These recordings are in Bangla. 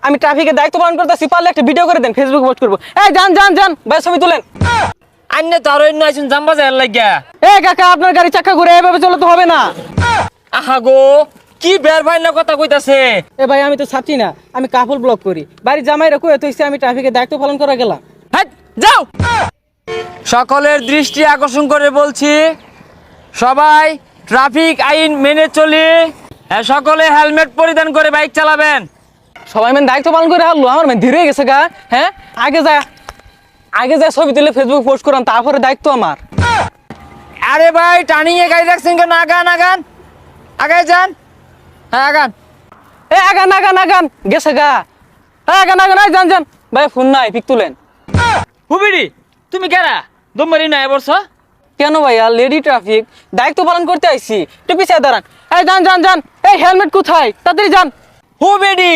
আমি ট্রাফিকের দায়িত্ব পালন করতেছি, পারলে একটা ভিডিও করে দেন, ফেসবুকে পোস্ট করবো। এই যান যান যান ভাই, ছবি তুলেন। আন্নে তো আরো অন্য আইসুন জাম্বা যায় লাগিয়া। এই কাকা, আপনার গাড়ি চাকা ঘুরে এভাবে চলে তো হবে না। আহা গো, কি বের ভাই না কথা কইতাছে। এ ভাই, আমি তো ছাত্রী না, আমি কাপড় ব্লক করি। বাড়ির জামাই রাখো, এত হইছে আমি ট্রাফিকের দায়িত্ব পালন করা গেলাম। হাট, যাও। সকলের দৃষ্টি আকর্ষণ করে বলছি, সবাই ট্রাফিক আইন মেনে চলি। সকলে হেলমেট পরিধান করে বাইক চালাবেন। সবাই মানে দায়িত্ব পালন করে হারলো, আমার মানে ধীরে গেছে গা। হ্যাঁ, আগে যায় ছবি তুলে ফেসবুক পোস্ট করাম, তারপরে দায়িত্ব আমার। আরে ভাই, টার্নিং এ গাড়ি রাখছেন কেন? আগান আগান, আগায় যান। হ্যাঁ আগান। এ আগান আগান আগান, গেছে গা। হ্যাঁ আগান আগান, যান যান ভাই, ফোন নাই, পিক তুলেন। হুবিডি, তুমি কেরা দমবারি না এবর্ষ? কেন ভাইয়া, লেডি ট্রাফিক দায়িত্ব পালন করতে আইছি, একটু পিছিয়ে দাঁড়ান। এই যান যান যান, এই হেলমেট কোথায়, তাড়াতাড়ি যান। হুবিডি,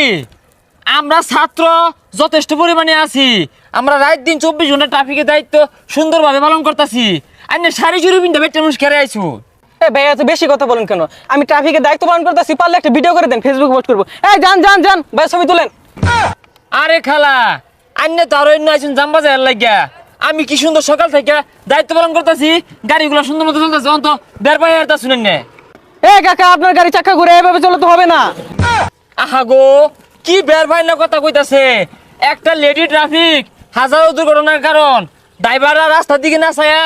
আমরা ছাত্র যথেষ্ট পরিমাণে আছি। আমরা রাত দিন 24 ঘন্টা ট্রাফিকের দায়িত্ব সুন্দরভাবে পালন করতেছি। আইনে শাড়ি জুড়ি বিন্দা বেটে মানুষ কেড়ে আইছু। এ ভাইয়া, এত বেশি কথা বলেন কেন? আমি ট্রাফিকের দায়িত্ব পালন করতেছি, পারলে একটা ভিডিও করে দেন, ফেসবুকে পোস্ট করবো। এই যান যান যান ভাই, ছবি তুলেন। আরে খালা, আইনে তো আরো অন্য আইছুন জাম্বা যায় লাগিয়া। আমি কি সুন্দর সকাল থেকে দায়িত্ব পালন করতেছি, গাড়িগুলো সুন্দর মতো চলতেছে, অন্ত বের পাই আর তা শুনেন না। এ কাকা, আপনার গাড়ি চাকা ঘুরে এভাবে চলে তো হবে না। আহা গো, কি বের ভাই না কথা কইতাছে। একটা লেডি ট্রাফিক হাজারো দুর্ঘটনার কারণ। ড্রাইভাররা রাস্তার দিকে না ছায়া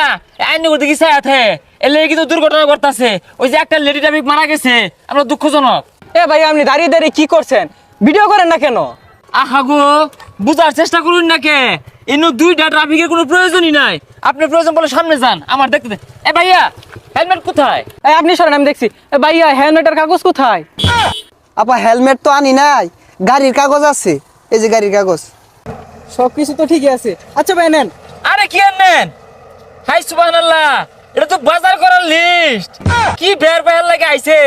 আইন দিকে ছায়া থাকে, এলে কিন্তু দুর্ঘটনা ঘটতাছে। ওই যে একটা লেডি ট্রাফিক মারা গেছে, আমরা দুঃখজনক। এ ভাই, আপনি দাঁড়িয়ে দাঁড়িয়ে কি করছেন? ভিডিও করেন না কেন? আহা গো, বুঝার চেষ্টা করুন না কে, ইনু দুইটা ট্রাফিকের কোনো প্রয়োজনই নাই। আপনি প্রয়োজন বলে সামনে যান, আমার দেখতে দে। এ ভাইয়া, হেলমেট কোথায়? এই আপনি সরেন, আমি দেখছি। এ ভাইয়া, হেলমেটের কাগজ কোথায়? আপা হেলমেট তো আনি নাই, গাড়ির কাগজ আছে, এই যে গাড়ির কাগজ। সবকিছু তো ঠিকই আছে। আচ্ছা ভাই, নেন। আরে কি আনেন? হাই সুবহানাল্লাহ, এটা তো বাজার করার লিস্ট। কি বের বের লাগে আইছে।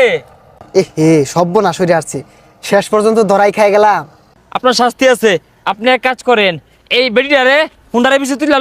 এ হে, সর্বনাশ হয়ে আসছে, শেষ পর্যন্ত ধরাই খাই গেলাম। আপনার শাস্তি আছে। আপনি এক কাজ করেন, এই বেডিটারে হুন্ডারে পিছিয়ে তুলে